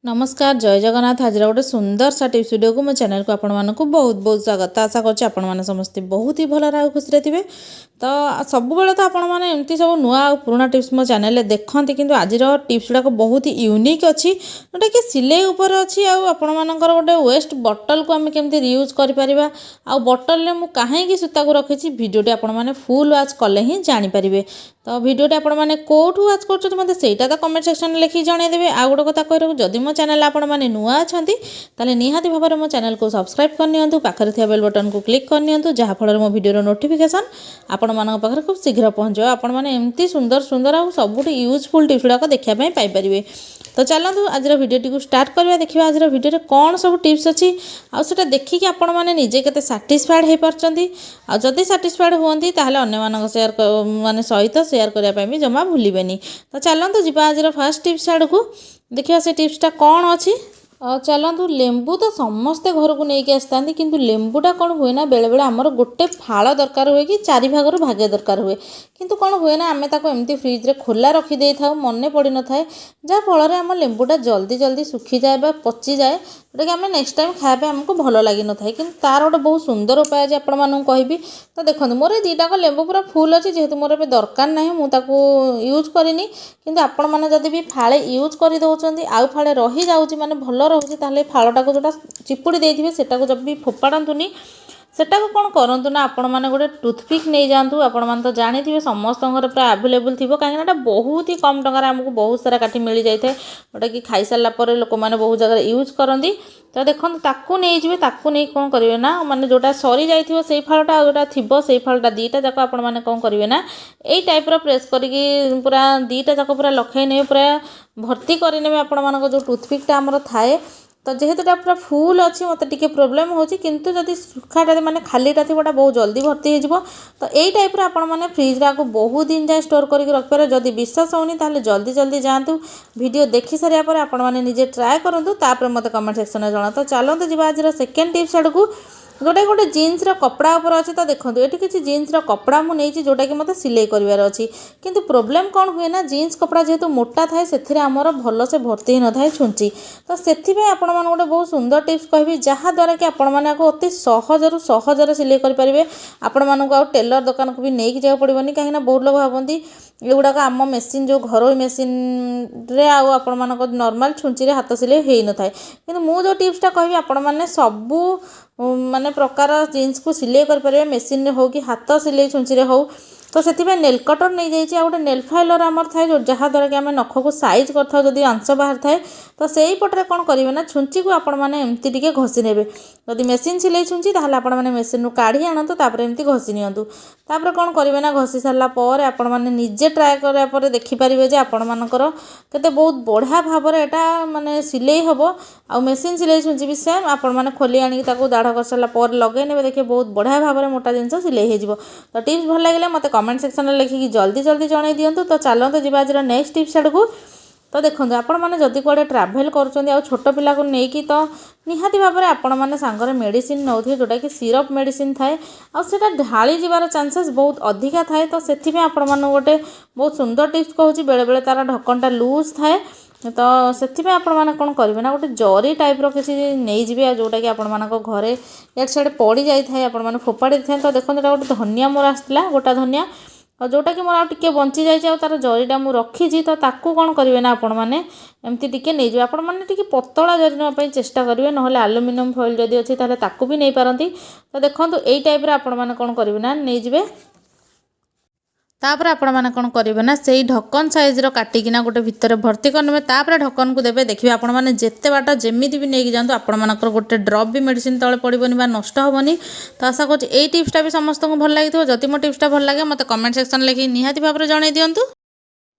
नमस्कार जय जगन्नाथ। आज गोटे सुंदर सा टिप्स वीडियो को मो चैनल को आपण मानक बहुत बहुत स्वागत। आशा करछि आपण माने समस्ते बहुत ही भल रहा खुशी थे। तो सब बेले तो आपण माने एमती सब नुआ और पुराना टिप्स मो चैनल देखते किंतु आज टिप्स गुड़ाक बहुत ही यूनिक अच्छी जोटा कि सिलाई उपर अच्छी आपण मानकर गोटे वेस्ट बटल को आम केमती रियूज कर पारिबा आ बटल रे मु काहे सूता को रखी भिडियोटी आपण माने फुल वाच कले ही जानि परिबे। तो भिडियोटी आपण माने कोठू वाच करछत मते सेटा तो कमेंट सेक्शन में लिखि जणाइ देबे। आ गोटे कथा कहरु जदि मो चैनल आपण माने नुआ अछंती ताले निहाती भाबरे मो चैनल को सब्सक्राइब करनियंतु पाखरे थिया बेल बटन को क्लिक करनियंतु जहा फल मो वीडियो नोटिफिकेशन आपण मानक पाखरे खूब शीघ्र पहुंचो। आपण माने एमती सुंदर सुंदर आ सबुठी यूजफुल टिप्स गुड़ाक देखिया पई पाई परिबे। तो चलतु आज भिडियोटी को स्टार्ट करवा। देखिए आज भिडियो रे कौन सब टिप्स अच्छी आउटा देखिए आपण मैंने निजे के साटिस्फाइड हो पार्टी आदि साटिस्फाइड हुई ताहले अन्य मानक शेयर माने सहित शेयर करने भी जमा भूलें। तो चलतु जी आज फर्स्ट टिप्स आड़ को देखिए से टिप्सटा कौन अच्छी। चलतु लेंबू तो समस्ते घर को लेकिन आसता कि लेंबूटा कौन हुए ना बेले बेले आमर गोटे फाड़ दरकार हुए कि चारि भागर भागे दरकार हुए किंतु कौन हुए ना आम एमती फ्रिज रे खोला रखी था मन पड़ न था जहाँ फल आम लेंबूटा जल्दी जल्दी सुखी जाए पची जाए जोटा कि आम नेक्स्ट टाइम खाया आमको भल लगी न था कि तार गोटे बहुत सुंदर उपाय आज आपण मानू कहबी। तो देखो मोर दीटाक लेंबू पूरा फुल अच्छी जेहेतु मोर ए दरकार ना मुझे यूज करनी किंतु आपण मैंने जब भी फाड़े यूज कर दौरान आउ फाड़े रही जाऊँगी माने भल रोचे ताहले फाड़टा को जोटा चिपुड़ी देथिबे सेटा को जब भी फोपाड़तुनी सेटा को कौन करूँ ना आपण मैंने गोटे टूथपिक नहीं जातु। आपण मैंने तो जानी समस्त घर पूरा आवेलेबल थी कहीं बहुत ही कम टकर आमको बहुत सारा काठी मिल जाए जोटा कि खाई सारापर लोक मैंने बहुत जगह यूज करती। तो देखो ताकू नहीं जी ताकू नहीं कौन करेंगे ना माने जोटा सरी जाइथिबो सेई फालटा जोटा थिबो सेई फालटा दीटा जाक आपण मैंने कौन करेंगे ना यही टाइप प्रेस करके पूरा दीटा जाक पूरा लखई ने पूरा भर्ती करने आपण मानक जो टूथपिकटा आमर थाए। तो जेहेतु पूरा फुल अच्छी मत टे प्रोब्लेम हो किंतु जदि सुखाटा माने खालीटा थी बहुत जल्दी भर्ती हो। तो यही टाइप आपण मैंने फ्रिज रे बहुत दिन जाए स्टोर करके रखिपारे। जदि विश्वास होनी ताहले जल्दी जल्दी जातु वीडियो देखि सारिया पर आपण मैंने निजे ट्राए करूँ तापर मत कमेंट सेक्शन में जना। तो चलते जी आज सेकेंड टिप्स आड़ को जोटा गोटे जीन्स कपड़ा उपर अच्छी। तो देखो ये किसी जीन्स कपड़ा मुझे जोटा कि मतलब सिलाई करार अच्छी किंतु प्रोब्लेम कौन हुए ना जीन्स कपड़ा जेहेतु मोटा थाए से आमर भल से भर्ती ही न था छुंची। तो से आपण मैंने गोटे बहुत सुंदर टिप्स कहबी जहाँद्वारा कि आपण मैंने अति सहजरू सहजरे सिलाई करेंगे। आपण मानक आ टेलर दुकान को भी नहीं जाओ पड़ोनी कहीं बहुत लोग भावती एगुड़ाक आम मेसीन जो घरोई मेसीन रे आपण मानक नॉर्मल छुंची रे हाथ सिलाई हो न था कि मुझे टिप्सटा कहबी आपण मैंने सबू माने प्रकार जीन्स को सिलाई करेंगे मेसीन रे हो कि हाथ सिलाई छुंची रे हो। तो से नेल कटर नहीं जाइए गोटे नेल फाइलर आमर थाए जहाँद्वारा कि आम नख को साइज कर जदि अंश बाहर थाए तो से पटरे कौन करेंगे ना छुंची को आपण मैंने एमती टिके घसी ने जदि मेसीन सिलाई छुंची ताहले आपण मैंने मेसीन रू काढ़ी आणतु तापर एमती घसी नियंतु तापर कौन करेंगे ना घसी सारा पर आपण मैंने निजे ट्राए करापर देखिपारे जे आपण मानकर केते बहुत बढ़िया भाव में यहाँ माने सिलाई हम आ मेसीन सिलाई छुंची भी सेम आपण मैंने खोली आनिक दाढ़ कर सारा पर लगे ने देखिए बहुत बढ़िया भाव में मोटा जिनस सिलाई हो। तो टिप्स भल लगे मत कमेंट सेक्शन में लिखिकी जल्दी जल्दी जणाई दिंतु। तो चलते जी आज नेक्स्ट टिप्स आड़ को। तो देखो आपण मैंने जदि कड़े ट्राभेल कर छोट पिला को लेकिन तो निहाती भाव में आपण मैंने सांगरे मेडिसिन नौ जोटा कि सिरप मेडिसिन थाए आटा ढाली जीवार चांसेस बहुत अधिका थाए। तो से आपण मैंने गोटे बहुत सुंदर टिप्स कहूँ बेले बेले तार ढक्कनटा लूज थाए। तो से आपण मैंने कौन करेंगे ना गोटे जरी टाइप किसी नहीं जी जोटा कि आपण मानक घरे इड सियाड़े पड़ जाए आपण मैंने फोपाड़ी था। तो देखो यहाँ गोटे धनिया मोर आसला गोटा धनिया जोटा कि मोर आगे बंची जाए तार जरीटा मुझे रखी। तो ताकू कौन करेंगे ना आपण मैंने एमती टिके नहीं जाए आपण मैंने टिके पतला जरी नापी चेष्टा करेंगे ना आलुमिनियम फॉइल जदि अच्छी ताहले ताकू भी नहीं पारती। तो देखो यही टाइप आपण मैंने कौन करेंगे ना नहीं जाए तापर आपण मैंने कौन करेंगे ना से ढक्कन साइज काटिकिना गोटे भितर भर्ती करने तापर ढक्कन को देवे। देखिए आपण मैंने जिते बाट जमी भी नहीं जातु आपण मानकर गोटे ड्रप भी मेडिसिन तले पड़ोनी बा नष्ट हेनी। तो आशा कर टिप्सटा भी समस्त को भल लगी जदि मो टिप्सटा भल लगे मत कमेंट सेक्शन लिखि निहाती भाव में जणाई दिंतु।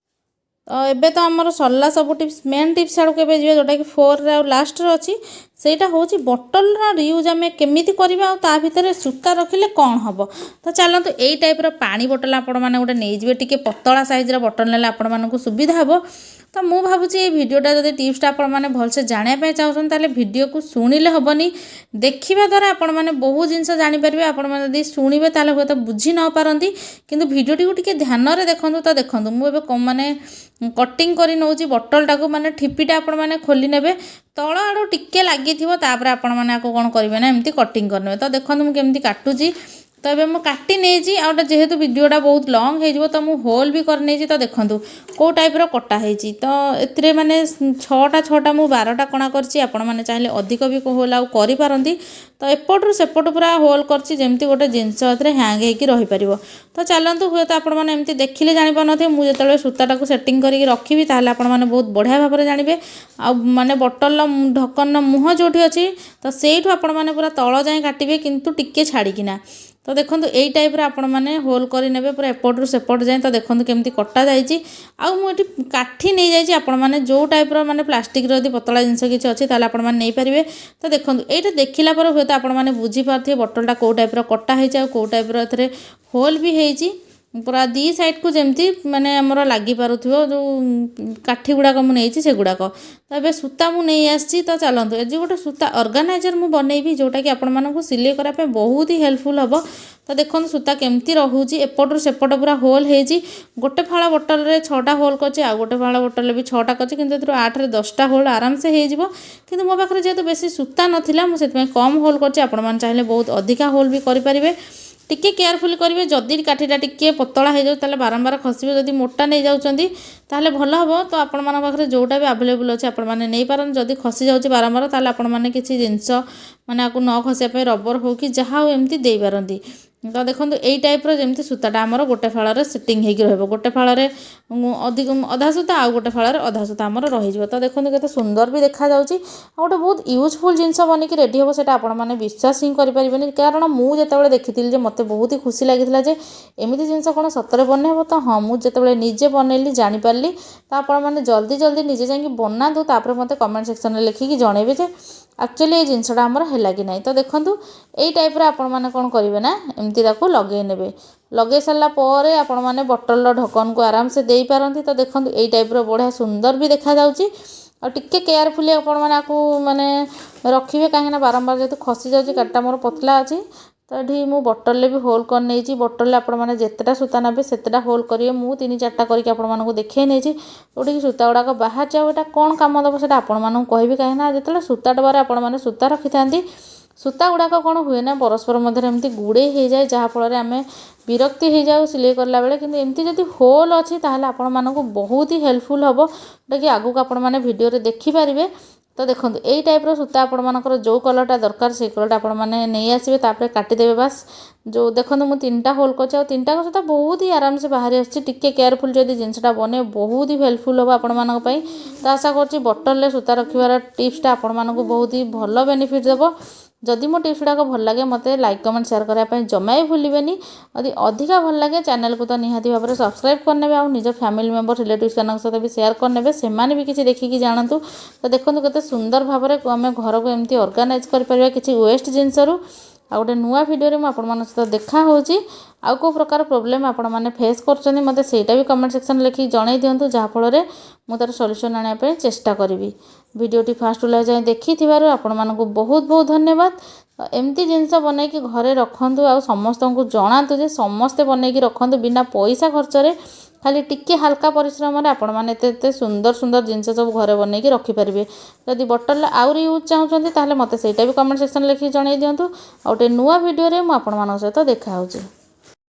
तो एबे तो आमर सरला सब टिप्स मेन टिप्स आड़ के जोटा कि 4 रे लास्ट रे अच्छी ସେଇଟା ହେଉଛି ବଟଲର ରିୟୁଜ୍ ଆମେ କେମିତି କରିବା ଆଉ ତା ଭିତରେ ସୂତା ରଖିଲେ କ'ଣ ହେବ। ତ ଚାଲନ୍ତୁ ଏଇ ଟାଇପ୍ର ପାଣି ବୋଟଲ ଆପଣମାନେ ଗୋଟେ ନେଇଯିବେ, ଟିକେ ପତଳା ସାଇଜ୍ର ବୋଟଲ ନେଲେ ଆପଣମାନଙ୍କୁ ସୁବିଧା ହେବ। ତ ମୁଁ ଭାବୁଛି ଏଇ ଭିଡ଼ିଓଟା ଯଦି ଟିପ୍ସଟା ଆପଣମାନେ ଭଲସେ ଜାଣିବା ପାଇଁ ଚାହୁଁଛନ୍ତି ତାହେଲେ ଭିଡ଼ିଓକୁ ଶୁଣିଲେ ହେବନି, ଦେଖିବା ଦ୍ୱାରା ଆପଣମାନେ ବହୁତ ଜିନିଷ ଜାଣିପାରିବେ। ଆପଣମାନେ ଯଦି ଶୁଣିବେ ତାହେଲେ ହୁଏତ ବୁଝି ନ ପାରନ୍ତି, କିନ୍ତୁ ଭିଡ଼ିଓଟିକୁ ଟିକେ ଧ୍ୟାନରେ ଦେଖନ୍ତୁ। ତ ଦେଖନ୍ତୁ ମୁଁ ଏବେ ମାନେ କଟିଂ କରି ନେଉଛି ବୋଟଲଟାକୁ, ମାନେ ଠିପିଟା ଆପଣମାନେ ଖୋଲି ନେବେ, ତଳ ଆଡ଼ୁ ଟିକେ ଲାଗିଥିବ, ତାପରେ ଆପଣମାନେ ଆକୁ କ'ଣ କରିବେ ନା ଏମିତି କଟିଂ କରିନେବେ। ତ ଦେଖନ୍ତୁ ମୁଁ କେମିତି କାଟୁଛି। ତ ଏବେ ମୁଁ କାଟି ନେଇଛି, ଆଉ ଗୋଟେ ଯେହେତୁ ଭିଡ଼ିଓଟା ବହୁତ ଲଙ୍ଗ୍ ହେଇଯିବ ତ ମୁଁ ହୋଲ୍ ବି କରିନେଇଛି। ତ ଦେଖନ୍ତୁ କେଉଁ ଟାଇପ୍ର କଟା ହେଇଛି। ତ ଏଥିରେ ମାନେ 6ଟା ମୁଁ 12ଟା କଣା କରିଛି, ଆପଣମାନେ ଚାହିଁଲେ ଅଧିକ ବି ହୋଲ୍ ଆଉ କରିପାରନ୍ତି। ତ ଏପଟରୁ ସେପଟ ପୁରା ହୋଲ୍ କରିଛି, ଯେମିତି ଗୋଟେ ଜିନିଷ ଏଥିରେ ହ୍ୟାଙ୍ଗ୍ ହେଇକି ରହିପାରିବ। ତ ଚାଲନ୍ତୁ, ହୁଏତ ଆପଣମାନେ ଏମିତି ଦେଖିଲେ ଜାଣିପାରୁନଥିବେ, ମୁଁ ଯେତେବେଳେ ସୂତାଟାକୁ ସେଟିଂ କରିକି ରଖିବି ତାହେଲେ ଆପଣମାନେ ବହୁତ ବଢ଼ିଆ ଭାବରେ ଜାଣିବେ। ଆଉ ମାନେ ବୋଟଲର ଢକ୍କନର ମୁହଁ ଯେଉଁଠି ଅଛି ତ ସେଇଠୁ ଆପଣମାନେ ପୁରା ତଳ ଯାଏଁ କାଟିବେ, କିନ୍ତୁ ଟିକେ ଛାଡ଼ିକିନା। ତ ଦେଖନ୍ତୁ ଏଇ ଟାଇପ୍ର ଆପଣମାନେ ହୋଲ୍ କରିନେବେ ପୁରା ଏପଟରୁ ସେପଟ ଯାଏଁ। ତ ଦେଖନ୍ତୁ କେମିତି କଟା ଯାଇଛି। ଆଉ ମୁଁ ଏଠି କାଠି ନେଇଯାଇଛି, ଆପଣମାନେ ଯେଉଁ ଟାଇପ୍ର ମାନେ ପ୍ଲାଷ୍ଟିକ୍ର ଯଦି ପତଳା ଜିନିଷ କିଛି ଅଛି ତାହେଲେ ଆପଣମାନେ ନେଇପାରିବେ। ତ ଦେଖନ୍ତୁ ଏଇଟା ଦେଖିଲା ପରେ ହୁଏତ ଆପଣମାନେ ବୁଝିପାରୁଥିବେ ବୋଟଲଟା କେଉଁ ଟାଇପ୍ର କଟା ହେଇଛି ଆଉ କେଉଁ ଟାଇପ୍ର ଏଥିରେ ହୋଲ୍ ବି ହେଇଛି। ପୁରା ଦି ସାଇଡ଼୍କୁ ଯେମିତି ମାନେ ଆମର ଲାଗିପାରୁଥିବ ଯେଉଁ କାଠି ଗୁଡ଼ାକ ମୁଁ ନେଇଛି ସେଗୁଡ଼ାକ। ତ ଏବେ ସୂତା ମୁଁ ନେଇ ଆସିଛି। ତ ଚାଲନ୍ତୁ ଏ ଯେଉଁ ଗୋଟେ ସୂତା ଅର୍ଗାନାଇଜର୍ ମୁଁ ବନେଇବି, ଯେଉଁଟାକି ଆପଣମାନଙ୍କୁ ସିଲେଇ କରିବା ପାଇଁ ବହୁତ ହି ହେଲ୍ପଫୁଲ୍ ହେବ। ତ ଦେଖନ୍ତୁ ସୂତା କେମିତି ରହୁଛି, ଏପଟରୁ ସେପଟ ପୁରା ହୋଲ୍ ହେଇଛି। ଗୋଟେ ଫାଳ ବୋଟଲରେ 6ଟା ହୋଲ୍ କରିଛି, ଆଉ ଗୋଟେ ଫାଳ ବୋଟଲରେ ବି 6ଟା କରିଛି, କିନ୍ତୁ ଏଥିରୁ 8ରେ 10ଟା ହୋଲ୍ ଆରାମସେ ହେଇଯିବ। କିନ୍ତୁ ମୋ ପାଖରେ ଯେହେତୁ ବେଶୀ ସୂତା ନଥିଲା ମୁଁ ସେଥିପାଇଁ କମ୍ ହୋଲ୍ କରିଛି। ଆପଣମାନେ ଚାହିଁଲେ ବହୁତ ଅଧିକା ହୋଲ୍ ବି କରିପାରିବେ। ଟିକେ କେୟାରଫୁଲି କରିବେ, ଯଦି କାଠିଟା ଟିକେ ପତଳା ହେଇଯାଉଛି ତାହେଲେ ବାରମ୍ବାର ଖସିବେ। ଯଦି ମୋଟା ନେଇଯାଉଛନ୍ତି ତାହେଲେ ଭଲ ହେବ। ତ ଆପଣମାନଙ୍କ ପାଖରେ ଯେଉଁଟା ବି ଆଭେଲେବୁଲ୍ ଅଛି ଆପଣମାନେ ନେଇପାରନ୍ତି। ଯଦି ଖସି ଯାଉଛି ବାରମ୍ବାର ତାହେଲେ ଆପଣମାନେ କିଛି ଜିନିଷ ମାନେ ଆକୁ ନ ଖସିବା ପାଇଁ ରବର ହେଉ କି ଯାହା ହେଉ ଏମିତି ଦେଇପାରନ୍ତି। ତ ଦେଖନ୍ତୁ ଏଇ ଟାଇପ୍ର ଯେମିତି ସୂତାଟା ଆମର ଗୋଟେ ଫାଳରେ ସେଟିଂ ହେଇକି ରହିବ, ଗୋଟେ ଫାଳରେ ଅଧିକ ଅଧା ସୂତା ଆଉ ଗୋଟେ ଫାଳରେ ଅଧା ସୂତା ଆମର ରହିଯିବ। ତ ଦେଖନ୍ତୁ କେତେ ସୁନ୍ଦର ବି ଦେଖାଯାଉଛି, ଆଉ ଗୋଟେ ବହୁତ ୟୁଜଫୁଲ୍ ଜିନିଷ ବନିକି ରେଡ଼ି ହେବ। ସେଇଟା ଆପଣମାନେ ବିଶ୍ୱାସ ହିଁ କରିପାରିବେନି, କାରଣ ମୁଁ ଯେତେବେଳେ ଦେଖିଥିଲି ଯେ ମୋତେ ବହୁତ ହି ଖୁସି ଲାଗିଥିଲା ଯେ ଏମିତି ଜିନିଷ କ'ଣ ସତରେ ବନେଇ ହେବ। ତ ହଁ, ମୁଁ ଯେତେବେଳେ ନିଜେ ବନେଇଲି ଜାଣିପାରିଲି। ତ ଆପଣମାନେ ଜଲ୍ଦି ନିଜେ ଯାଇକି ବନାନ୍ତୁ, ତାପରେ ମୋତେ କମେଣ୍ଟ ସେକ୍ସନରେ ଲେଖିକି ଜଣାଇବେ ଯେ ଆକ୍ଚୁଆଲି ଏଇ ଜିନିଷଟା ଆମର ହେଲା କି ନାହିଁ। ତ ଦେଖନ୍ତୁ ଏଇ ଟାଇପ୍ର ଆପଣମାନେ କ'ଣ କରିବେ ନା ଏମିତି ତାକୁ ଲଗାଇ ନେବେ। ଲଗାଇ ସାରିଲା ପରେ ଆପଣମାନେ ବୋଟଲର ଢକ୍କନକୁ ଆରାମସେ ଦେଇପାରନ୍ତି। ତ ଦେଖନ୍ତୁ ଏଇ ଟାଇପ୍ର ବଢ଼ିଆ ସୁନ୍ଦର ବି ଦେଖାଯାଉଛି। ଆଉ ଟିକେ କେୟାରଫୁଲି ଆପଣମାନେ ଆକୁ ମାନେ ରଖିବେ, କାହିଁକିନା ବାରମ୍ବାର ଯେହେତୁ ଖସି ଯାଉଛି, କାଠିଟା ମୋର ପତଲା ଅଛି। ତ ଏଠି ମୁଁ ବୋଟଲରେ ବି ହୋଲ୍ କରିନେଇଛି। ବୋଟଲରେ ଆପଣମାନେ ଯେତେଟା ସୂତା ନେବେ ସେତେଟା ହୋଲ୍ କରିବେ। ମୁଁ 3-4ଟା କରିକି ଆପଣମାନଙ୍କୁ ଦେଖାଇ ନେଇଛି। ଯେଉଁଠିକି ସୂତା ଗୁଡ଼ାକ ବାହାରିଛି, ଆଉ ଏଇଟା କ'ଣ କାମ ଦେବ ସେଇଟା ଆପଣମାନଙ୍କୁ କହିବି। କାହିଁକିନା ଯେତେବେଳେ ସୂତା ଡବାରେ ଆପଣମାନେ ସୂତା ରଖିଥାନ୍ତି, ସୂତା ଗୁଡ଼ାକ କ'ଣ ହୁଏ ନା ପରସ୍ପର ମଧ୍ୟରେ ଏମିତି ଗୁଡ଼େଇ ହେଇଯାଏ, ଯାହାଫଳରେ ଆମେ ବିରକ୍ତି ହେଇଯାଉ ସିଲେଇ କଲା ବେଳେ। କିନ୍ତୁ ଏମିତି ଯଦି ହୋଲ୍ ଅଛି ତାହେଲେ ଆପଣମାନଙ୍କୁ ବହୁତ ହି ହେଲ୍ପଫୁଲ୍ ହେବ, ଯେଉଁଟାକି ଆଗକୁ ଆପଣମାନେ ଭିଡ଼ିଓରେ ଦେଖିପାରିବେ। ତ ଦେଖନ୍ତୁ ଏଇ ଟାଇପ୍ର ସୂତା ଆପଣମାନଙ୍କର ଯେଉଁ କଲର୍ଟା ଦରକାର ସେଇ କଲର୍ଟା ଆପଣମାନେ ନେଇ ଆସିବେ, ତାପରେ କାଟିଦେବେ ବାସ୍। ଯେଉଁ ଦେଖନ୍ତୁ ମୁଁ 3ଟା ହୋଲ୍ କରିଛି, ଆଉ 3ଟାକ ସୂତା ବହୁତ ହି ଆରାମସେ ବାହାରି ଆସୁଛି। ଟିକେ କେୟାରଫୁଲ୍ ଯଦି ଜିନିଷଟା ବନେଇବେ ବହୁତ ହି ହେଲ୍ପଫୁଲ୍ ହେବ ଆପଣମାନଙ୍କ ପାଇଁ। ତ ଆଶା କରୁଛି ବୋଟଲରେ ସୂତା ରଖିବାର ଟିପ୍ସଟା ଆପଣମାନଙ୍କୁ ବହୁତ ହି ଭଲ ବେନିଫିଟ୍ ଦେବ। ଯଦି ମୋ ଟିପ୍ସ ଗୁଡ଼ାକ ଭଲ ଲାଗେ ମୋତେ ଲାଇକ୍ କମେଣ୍ଟ ସେୟାର କରିବା ପାଇଁ ଜମା ବି ଭୁଲିବେନି। ଯଦି ଅଧିକା ଭଲ ଲାଗେ ଚ୍ୟାନେଲକୁ ତ ନିହାତି ଭାବରେ ସବସ୍କ୍ରାଇବ୍ କରିନେବେ, ଆଉ ନିଜ ଫ୍ୟାମିଲି ମେମ୍ବର ରିଲେଟିଭ୍ସ ମାନଙ୍କ ସହିତ ବି ସେୟାର କରିନେବେ, ସେମାନେ ବି କିଛି ଦେଖିକି ଜାଣନ୍ତୁ। ତ ଦେଖନ୍ତୁ କେତେ ସୁନ୍ଦର ଭାବରେ ଆମେ ଘରକୁ ଏମିତି ଅର୍ଗାନାଇଜ୍ କରିପାରିବା କିଛି ୱେଷ୍ଟ ଜିନିଷରୁ। ଆଉ ଗୋଟେ ନୂଆ ଭିଡ଼ିଓରେ ମୁଁ ଆପଣମାନଙ୍କ ସହିତ ଦେଖା ହେଉଛି। ଆଉ କେଉଁ ପ୍ରକାର ପ୍ରୋବ୍ଲେମ୍ ଆପଣମାନେ ଫେସ୍ କରୁଛନ୍ତି ମୋତେ ସେଇଟା ବି କମେଣ୍ଟ ସେକ୍ସନରେ ଲେଖିକି ଜଣାଇ ଦିଅନ୍ତୁ, ଯାହାଫଳରେ ମୁଁ ତା'ର ସଲ୍ୟୁସନ୍ ଆଣିବା ପାଇଁ ଚେଷ୍ଟା କରିବି। ଭିଡ଼ିଓଟି ଫାଷ୍ଟରୁ ଲାଷ୍ଟ ଯାଏଁ ଦେଖିଥିବାରୁ ଆପଣମାନଙ୍କୁ ବହୁତ ବହୁତ ଧନ୍ୟବାଦ। ଏମିତି ଜିନିଷ ବନେଇକି ଘରେ ରଖନ୍ତୁ, ଆଉ ସମସ୍ତଙ୍କୁ ଜଣାନ୍ତୁ ଯେ ସମସ୍ତେ ବନେଇକି ରଖନ୍ତୁ ବିନା ପଇସା ଖର୍ଚ୍ଚରେ। ଖାଲି ଟିକେ ହାଲକା ପରିଶ୍ରମରେ ଆପଣମାନେ ଏତେ ସୁନ୍ଦର ଜିନିଷ ସବୁ ଘରେ ବନେଇକି ରଖିପାରିବେ। ଯଦି ବୋଟଲର ଆହୁରି ୟୁଜ୍ ଚାହୁଁଛନ୍ତି ତାହେଲେ ମୋତେ ସେଇଟା ବି କମେଣ୍ଟ ସେକ୍ସନରେ ଲେଖିକି ଜଣାଇ ଦିଅନ୍ତୁ। ଆଉ ଗୋଟେ ନୂଆ ଭିଡ଼ିଓରେ ମୁଁ ଆପଣମାନଙ୍କ ସହିତ ଦେଖା ହେଉଛି।